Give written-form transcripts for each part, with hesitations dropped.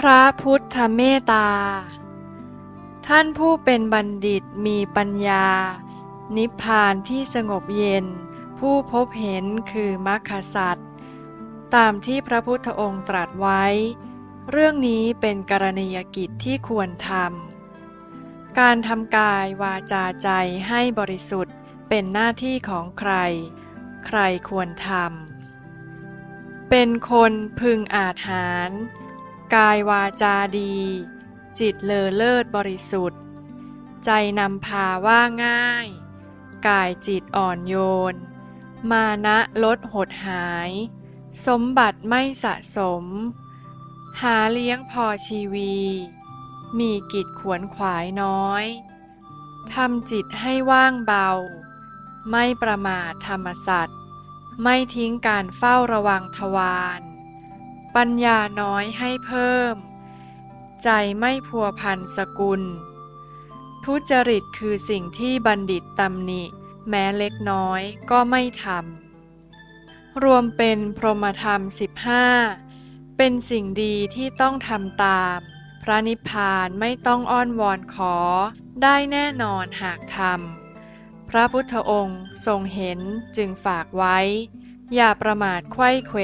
พระพุทธเมตตาท่านผู้เป็นบัณฑิตมีปัญญานิพพานที่สงบเย็นผู้พบเห็นคือมรรคสัจตามที่พระพุทธองค์ตรัสไว้เรื่องนี้เป็นกรณียกิจที่ควรทำการทำกายวาจาใจให้บริสุทธิ์เป็นหน้าที่ของใครใครควรทำเป็นคนพึงอาจหาญกายวาจาดีจิตเลอเลิศบริสุทธิ์ใจนำพาว่าง่ายกายจิตอ่อนโยนมานะลดหดหายสมบัติไม่สะสมหาเลี้ยงพอชีวีมีกิจขวนขวายน้อยทำจิตให้ว่างเบาไม่ประมาทธรรมสัตย์ไม่ทิ้งการเฝ้าระวังทวารปัญญาน้อยให้เพิ่มใจไม่พัวพันสกุลทุจริตคือสิ่งที่บัณฑิตตำหนิแม้เล็กน้อยก็ไม่ทำรวมเป็นพรหมธรรม15เป็นสิ่งดีที่ต้องทำตามพระนิพพานไม่ต้องอ้อนวอนขอได้แน่นอนหากทำพระพุทธองค์ทรงเห็นจึงฝากไว้อย่าประมาทไขว้เขว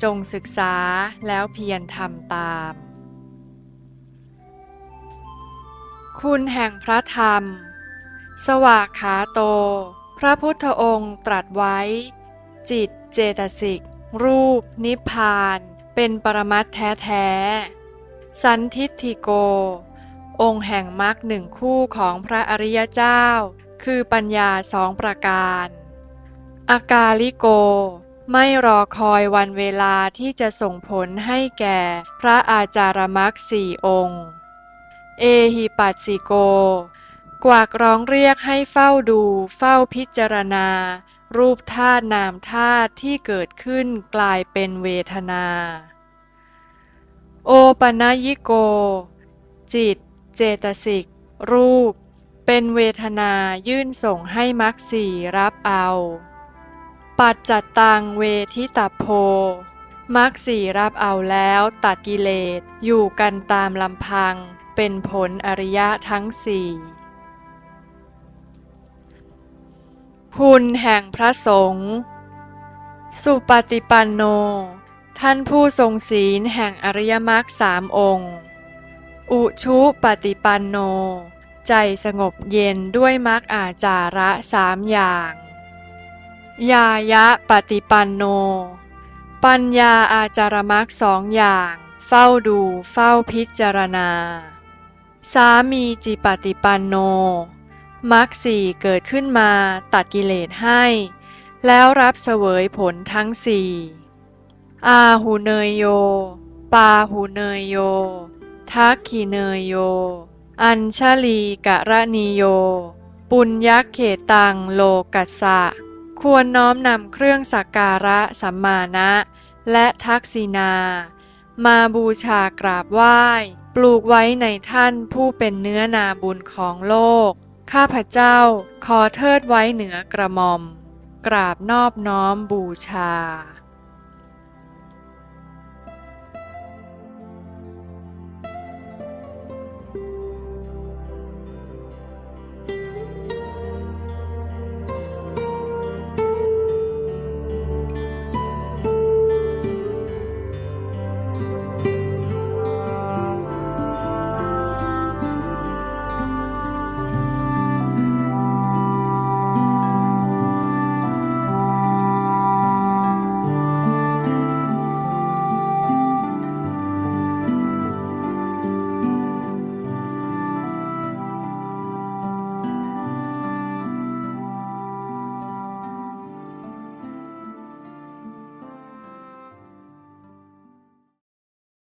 จงศึกษาแล้วเพียรทำตามคุณแห่งพระธรรมสวากขาโตพระพุทธองค์ตรัสไว้จิตเจตสิกรูปนิพพานเป็นปรมัตถ์แท้ๆสันทิฏฐิโกองค์แห่งมรรคหนึ่งคู่ของพระอริยเจ้าคือปัญญา2ประการอากาลิโกไม่รอคอยวันเวลาที่จะส่งผลให้แก่พระอาจารมรรค4องค์เอหิปัสสิโกกวากร้องเรียกให้เฝ้าดูเฝ้าพิจารณารูปธาตุนามธาตุที่เกิดขึ้นกลายเป็นเวทนาโอปนัยิโกจิตเจตสิกรูปเป็นเวทนายื่นส่งให้มรรคสี่รับเอาปัจจัตตังเวทิตโพมรรคสี่รับเอาแล้วตัดกิเลสอยู่กันตามลำพังเป็นผลอริยะทั้งสี่คุณแห่งพระสงฆ์สุปฏิปันโนท่านผู้ทรงศีลแห่งอริยมรรค3องค์อุชุปฏิปันโนใจสงบเย็นด้วยมรรคอาจาระ3อย่างญายะปฏิปันโนปัญญาอาจารมรรค2อย่างเฝ้าดูเฝ้าพิจารณาสามีจิปฏิปันโนมรรคสี่เกิดขึ้นมาตัดกิเลสให้แล้วรับเสวยผลทั้งสี่อาหูเนยโยปาหูเนยโยทักขิเนยโยอัญชลีกะระนิโยปุญญเขตังโลกัสสะควรน้อมนำเครื่องสักการะสัมมานะและทักษิณามาบูชากราบไหว้ปลูกไว้ในท่านผู้เป็นเนื้อนาบุญของโลกข้าพเจ้าขอเทิดไว้เหนือกระหม่อมกราบนอบน้อมบูชา